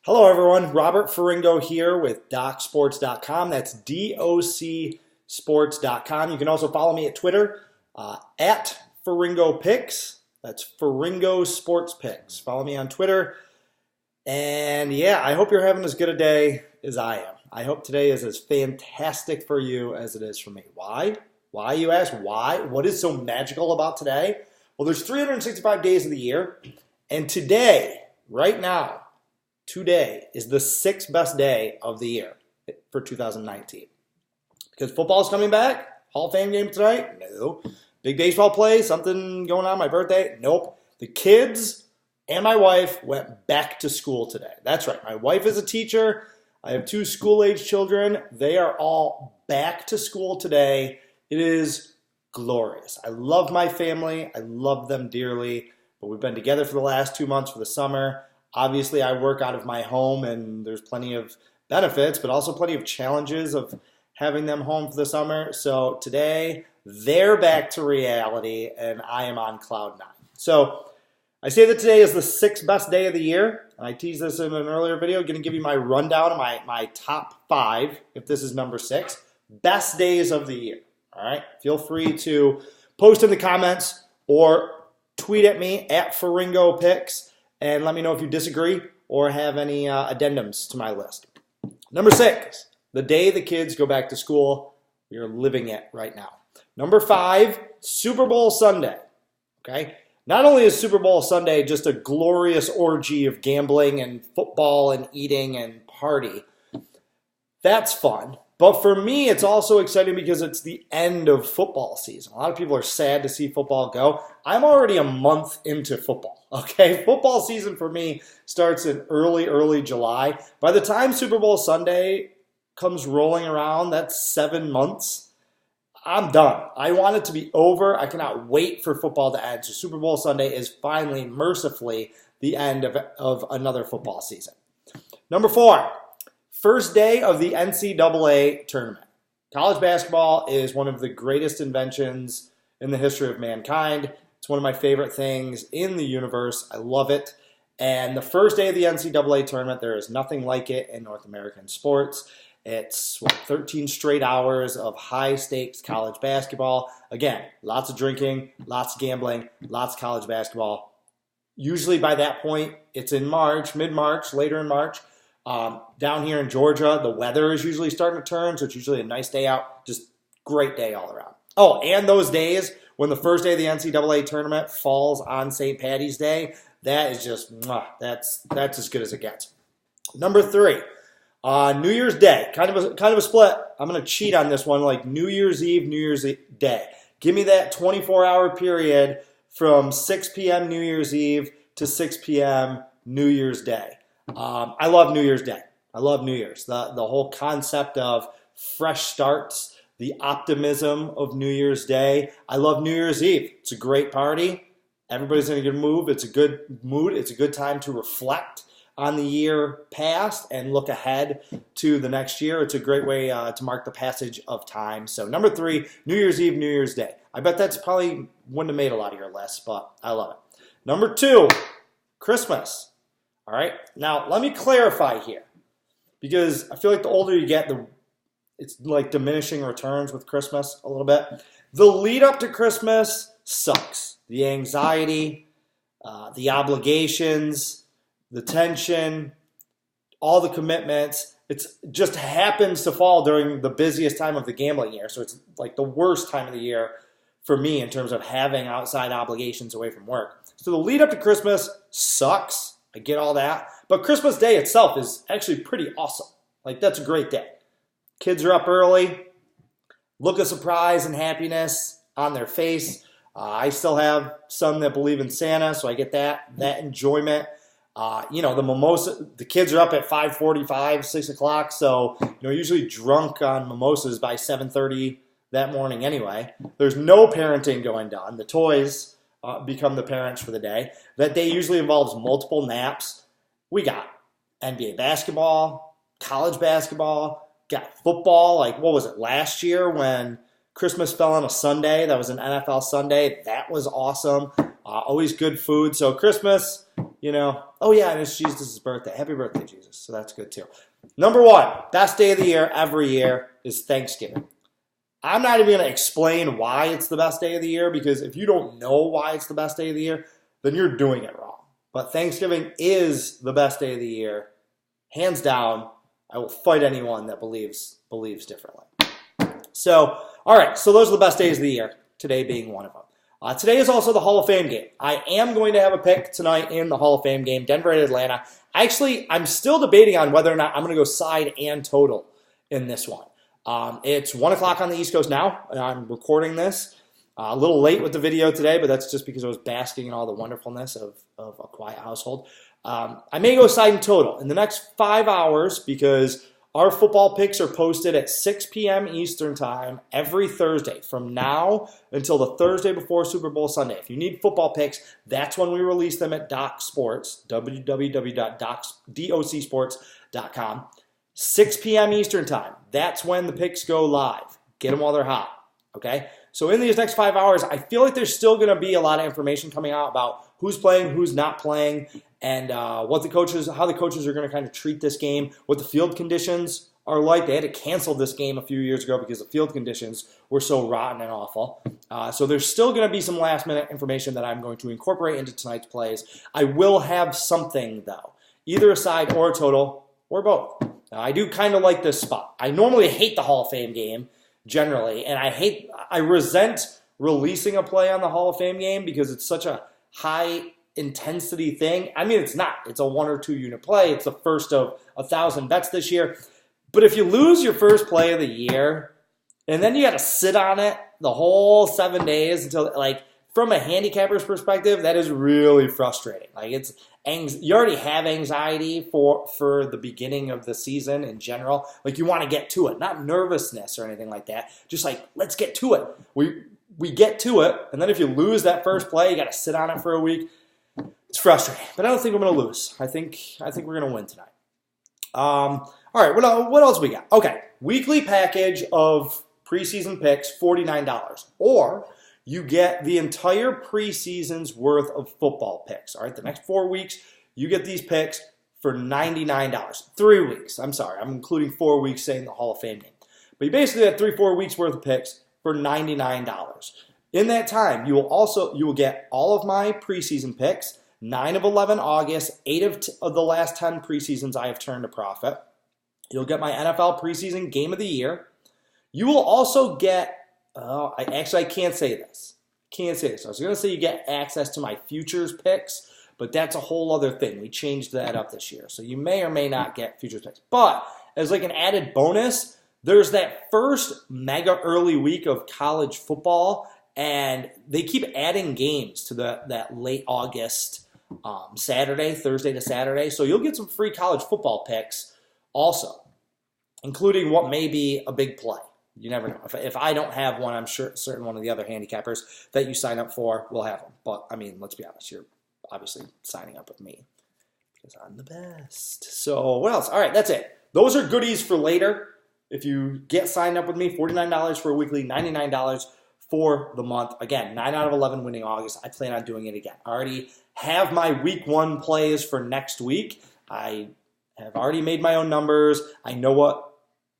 Hello, everyone. Robert Ferringo here with DocSports.com. That's DOCSports.com. You can also follow me at Twitter at Ferringo Picks. That's Ferringo Sports Picks. Follow me on Twitter. And yeah, I hope you're having as good a day as I am. I hope today is as fantastic for you as it is for me. Why? Why, you ask? Why? What is so magical about today? Well, there's 365 days of the year. And today, right now, today is the sixth best day of the year for 2019. Because football is coming back. Hall of Fame game tonight? No. Big baseball play? Something going on my birthday? Nope. The kids and my wife went back to school today. That's right. My wife is a teacher. I have two school-age children. They are all back to school today. It is glorious. I love my family. I love them dearly. But we've been together for the last 2 months for the summer. Obviously, I work out of my home, and there's plenty of benefits, but also plenty of challenges of having them home for the summer. So today, they're back to reality, and I am on cloud nine. So I say that today is the sixth best day of the year. And I teased this in an earlier video. I'm going to give you my rundown of my top five, if this is number 6, best days of the year. All right? Feel free to post in the comments or tweet at me at Ferringo Picks. And let me know if you disagree or have any addendums to my list. Number 6, the day the kids go back to school. We are living it right now. Number 5, Super Bowl Sunday. Okay? Not only is Super Bowl Sunday just a glorious orgy of gambling and football and eating and party. That's fun. But for me, it's also exciting because it's the end of football season. A lot of people are sad to see football go. I'm already a month into football, okay? Football season for me starts in early July. By the time Super Bowl Sunday comes rolling around, that's 7 months. I'm done. I want it to be over. I cannot wait for football to end. So Super Bowl Sunday is finally, mercifully, the end of another football season. Number 4. First day of the NCAA tournament. College basketball is one of the greatest inventions in the history of mankind. It's one of my favorite things in the universe. I love it. And the first day of the NCAA tournament, there is nothing like it in North American sports. It's 13 straight hours of high-stakes college basketball. Again, lots of drinking, lots of gambling, lots of college basketball. Usually by that point, it's in March, mid-March, later in March. Down here in Georgia, the weather is usually starting to turn, so it's usually a nice day out. Just great day all around. Oh, and those days when the first day of the NCAA tournament falls on St. Patty's Day, that is just, that's as good as it gets. Number 3, New Year's Day. Kind of a split. I'm going to cheat on this one, like New Year's Eve, New Year's Day. Give me that 24-hour period from 6 p.m. New Year's Eve to 6 p.m. New Year's Day. I love New Year's Day. I love New Year's. The whole concept of fresh starts, the optimism of New Year's Day. I love New Year's Eve. It's a great party. Everybody's in a good mood. It's a good mood. It's a good time to reflect on the year past and look ahead to the next year. It's a great way to mark the passage of time. So number 3, New Year's Eve, New Year's Day. I bet that's probably wouldn't have made a lot of your lists, but I love it. Number 2, Christmas. All right, now let me clarify here, because I feel like the older you get, it's like diminishing returns with Christmas a little bit. The lead up to Christmas sucks. The anxiety, the obligations, the tension, all the commitments. It just happens to fall during the busiest time of the gambling year. So it's like the worst time of the year for me in terms of having outside obligations away from work. So the lead up to Christmas sucks. I get all that. But Christmas Day itself is actually pretty awesome. Like, that's a great day. Kids are up early. Look of surprise and happiness on their face. I still have some that believe in Santa, so I get that enjoyment. The mimosa, the kids are up at 5:45, 6 o'clock, so, usually drunk on mimosas by 7:30 that morning anyway. There's no parenting going on. The toys become the parents for the day. That day usually involves multiple naps. We got NBA basketball, college basketball, got football. Like, what was it, last year when Christmas fell on a Sunday? That was an NFL Sunday. That was awesome. Always good food. So Christmas, You know, oh yeah, and it's Jesus' birthday. Happy birthday, Jesus. So that's good too. Number one, best day of the year every year is Thanksgiving. I'm not even going to explain why it's the best day of the year, because if you don't know why it's the best day of the year, then you're doing it wrong. But Thanksgiving is the best day of the year. Hands down, I will fight anyone that believes differently. So, all right, so those are the best days of the year, today being one of them. Today is also the Hall of Fame game. I am going to have a pick tonight in the Hall of Fame game, Denver at Atlanta. Actually, I'm still debating on whether or not I'm going to go side and total in this one. It's 1 o'clock on the East Coast now, and I'm recording this. A little late with the video today, but that's just because I was basking in all the wonderfulness of a quiet household. I may go side and total in the next 5 hours, because our football picks are posted at 6 p.m. Eastern time every Thursday from now until the Thursday before Super Bowl Sunday. If you need football picks, that's when we release them at Doc Sports, www.docsports.com. 6 p.m. Eastern time, that's when the picks go live. Get them while they're hot, okay? So in these next 5 hours, I feel like there's still going to be a lot of information coming out about who's playing, who's not playing, and how the coaches are going to kind of treat this game, what the field conditions are like. They had to cancel this game a few years ago because the field conditions were so rotten and awful. So there's still going to be some last-minute information that I'm going to incorporate into tonight's plays. I will have something, though, either a side or a total or both. Now, I do kind of like this spot. I normally hate the Hall of Fame game, generally, and I resent releasing a play on the Hall of Fame game because it's such a high intensity thing. I mean, it's not. It's a 1 or 2 unit play. It's the first of 1,000 bets this year. But if you lose your first play of the year, and then you got to sit on it the whole 7 days until, like, from a handicapper's perspective, that is really frustrating. Like, you already have anxiety for the beginning of the season in general. Like, you want to get to it, not nervousness or anything like that. Just like, let's get to it. We get to it, and then if you lose that first play, you got to sit on it for a week. It's frustrating, but I don't think I'm going to lose. I think we're going to win tonight. All right, what else we got? Okay, weekly package of preseason picks, $49, or you get the entire preseason's worth of football picks. All right, the next 4 weeks, you get these picks for $99. 3 weeks. I'm sorry, I'm including 4 weeks saying the Hall of Fame game. But you basically have 3-4 weeks worth of picks for $99. In that time, you will get all of my preseason picks, 9 of 11 August, 8 of the last 10 preseasons I have turned a profit. You'll get my NFL preseason game of the year. You will also get, I can't say this. I was going to say you get access to my futures picks, but that's a whole other thing. We changed that up this year. So you may or may not get futures picks. But as like an added bonus, there's that first mega early week of college football, and they keep adding games to that late August Saturday, Thursday to Saturday. So you'll get some free college football picks also, including what may be a big play. You never know. If I don't have one, I'm certain one of the other handicappers that you sign up for will have them. But, I mean, let's be honest. You're obviously signing up with me because I'm the best. So what else? All right, that's it. Those are goodies for later. If you get signed up with me, $49 for a weekly, $99 for the month. Again, 9 out of 11 winning August. I plan on doing it again. I already have my week 1 plays for next week. I have already made my own numbers. I know what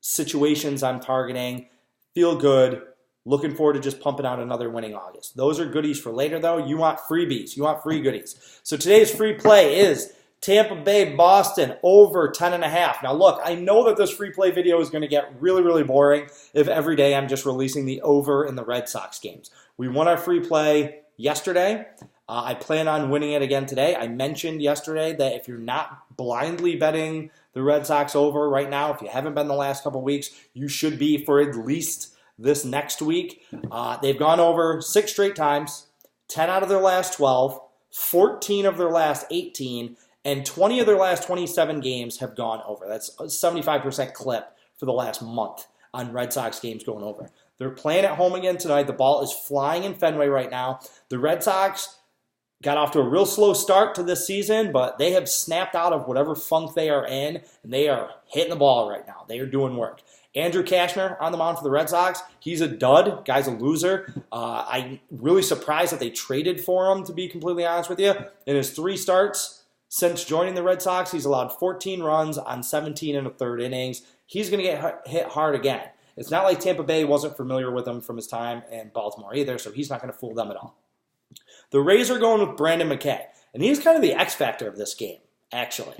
situations I'm targeting. Feel good. Looking forward to just pumping out another winning August. Those are goodies for later, though. You want freebies. You want free goodies. So today's free play is Tampa Bay, Boston, over 10.5. Now, look, I know that this free play video is going to get really, really boring if every day I'm just releasing the over in the Red Sox games. We won our free play yesterday. I plan on winning it again today. I mentioned yesterday that if you're not blindly betting the Red Sox over right now, if you haven't been the last couple weeks, you should be for at least this next week. They've gone over 6 straight times, 10 out of their last 12, 14 of their last 18, and 20 of their last 27 games have gone over. That's a 75% clip for the last month on Red Sox games going over. They're playing at home again tonight. The ball is flying in Fenway right now. The Red Sox got off to a real slow start to this season, but they have snapped out of whatever funk they are in, and they are hitting the ball right now. They are doing work. Andrew Cashner on the mound for the Red Sox. He's a dud. Guy's a loser. I'm really surprised that they traded for him, to be completely honest with you. In his 3 starts, Since joining the Red Sox, he's allowed 14 runs on 17 and a third innings. He's going to get hit hard again. It's not like Tampa Bay wasn't familiar with him from his time in Baltimore either, so he's not going to fool them at all. The Rays are going with Brandon McKay, and he's kind of the X factor of this game, actually.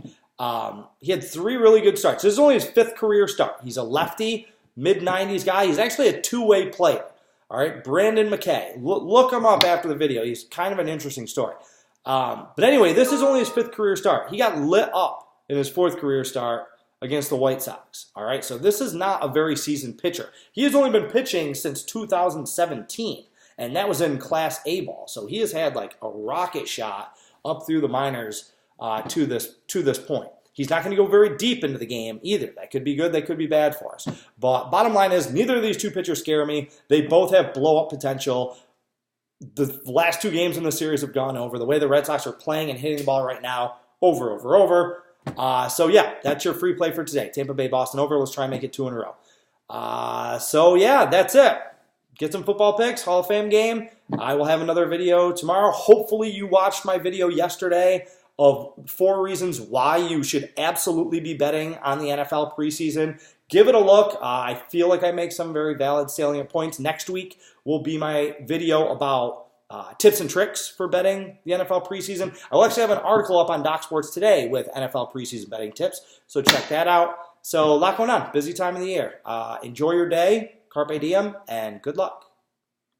He had 3 really good starts. This is only his 5th career start. He's a lefty, mid-90s guy. He's actually a two-way player. All right, Brandon McKay. Look him up after the video. He's kind of an interesting story. But anyway, this is only his 5th career start. He got lit up in his 4th career start against the White Sox. All right, so this is not a very seasoned pitcher. He has only been pitching since 2017, and that was in Class A ball. So he has had like a rocket shot up through the minors to this point. He's not going to go very deep into the game either. That could be good, that could be bad for us. But bottom line is, neither of these two pitchers scare me. They both have blow-up potential. The last 2 games in the series have gone over. The way the Red Sox are playing and hitting the ball right now, over. So yeah, that's your free play for today. Tampa Bay, Boston over. Let's try and make it 2 in a row. So yeah, that's it. Get some football picks, Hall of Fame game. I will have another video tomorrow. Hopefully you watched my video yesterday of 4 reasons why you should absolutely be betting on the NFL preseason. Give it a look. I feel like I make some very valid salient points. Next week will be my video about tips and tricks for betting the NFL preseason. I will actually have an article up on Doc Sports today with NFL preseason betting tips, so check that out. So a lot going on. Busy time of the year. Enjoy your day. Carpe diem, and good luck.